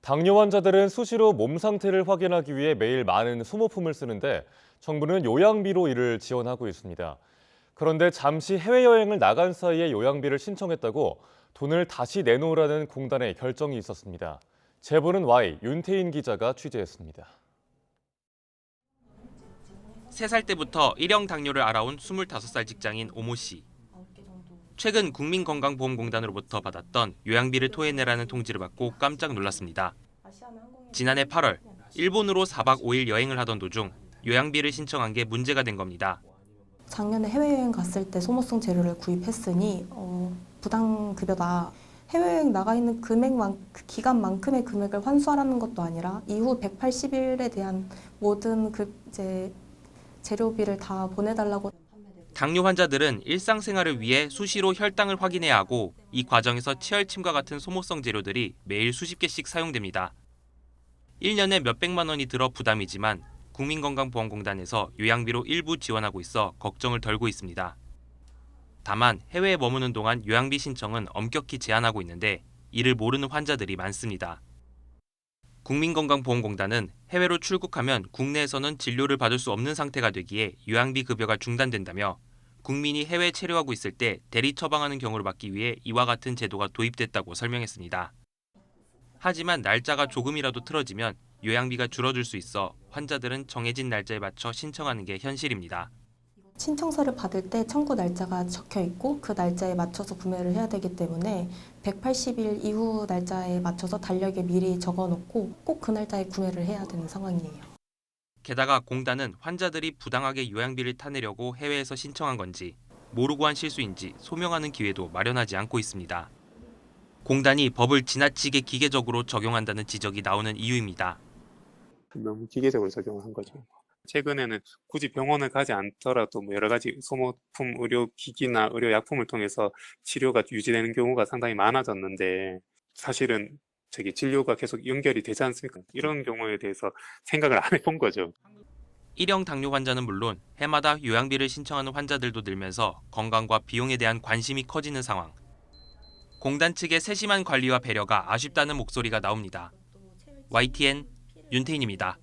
당뇨 환자들은 수시로 몸 상태를 확인하기 위해 매일 많은 소모품을 쓰는데 정부는 요양비로 이를 지원하고 있습니다. 그런데 잠시 해외여행을 나간 사이에 요양비를 신청했다고 돈을 다시 내놓으라는 공단의 결정이 있었습니다. 제보는 Y, 윤태인 기자가 취재했습니다. 3살 때부터 일형 당뇨를 알아온 25살 직장인 오모 씨. 최근 국민건강보험공단으로부터 받았던 요양비를 토해내라는 통지를 받고 깜짝 놀랐습니다. 지난해 8월, 일본으로 4박 5일 여행을 하던 도중 요양비를 신청한 게 문제가 된 겁니다. 작년에 해외여행 갔을 때 소모성 재료를 구입했으니 부당급여다. 해외여행 나가 있는 그 기간만큼의 금액을 환수하라는 것도 아니라 이후 180일에 대한 모든 재료비를 다 보내달라고. 당뇨 환자들은 일상생활을 위해 수시로 혈당을 확인해야 하고 이 과정에서 치열침과 같은 소모성 재료들이 매일 수십 개씩 사용됩니다. 1년에 몇백만 원이 들어 부담이지만 국민건강보험공단에서 요양비로 일부 지원하고 있어 걱정을 덜고 있습니다. 다만 해외에 머무는 동안 요양비 신청은 엄격히 제한하고 있는데 이를 모르는 환자들이 많습니다. 국민건강보험공단은 해외로 출국하면 국내에서는 진료를 받을 수 없는 상태가 되기에 요양비 급여가 중단된다며 국민이 해외에 체류하고 있을 때 대리 처방하는 경우를 막기 위해 이와 같은 제도가 도입됐다고 설명했습니다. 하지만 날짜가 조금이라도 틀어지면 요양비가 줄어들 수 있어 환자들은 정해진 날짜에 맞춰 신청하는 게 현실입니다. 신청서를 받을 때 청구 날짜가 적혀 있고 그 날짜에 맞춰서 구매를 해야 되기 때문에 180일 이후 날짜에 맞춰서 달력에 미리 적어놓고 꼭 그 날짜에 구매를 해야 되는 상황이에요. 게다가 공단은 환자들이 부당하게 요양비를 타내려고 해외에서 신청한 건지 모르고 한 실수인지 소명하는 기회도 마련하지 않고 있습니다. 공단이 법을 지나치게 기계적으로 적용한다는 지적이 나오는 이유입니다. 너무 기계적으로 적용한 거죠. 최근에는 굳이 병원을 가지 않더라도 여러 가지 소모품 의료기기나 의료약품을 통해서 치료가 유지되는 경우가 상당히 많아졌는데 사실은 진료가 계속 연결이 되지 않습니까? 이런 경우에 대해서 생각을 안 해본 거죠. 일형 당뇨 환자는 물론 해마다 요양비를 신청하는 환자들도 늘면서 건강과 비용에 대한 관심이 커지는 상황. 공단 측의 세심한 관리와 배려가 아쉽다는 목소리가 나옵니다. YTN 윤태인입니다.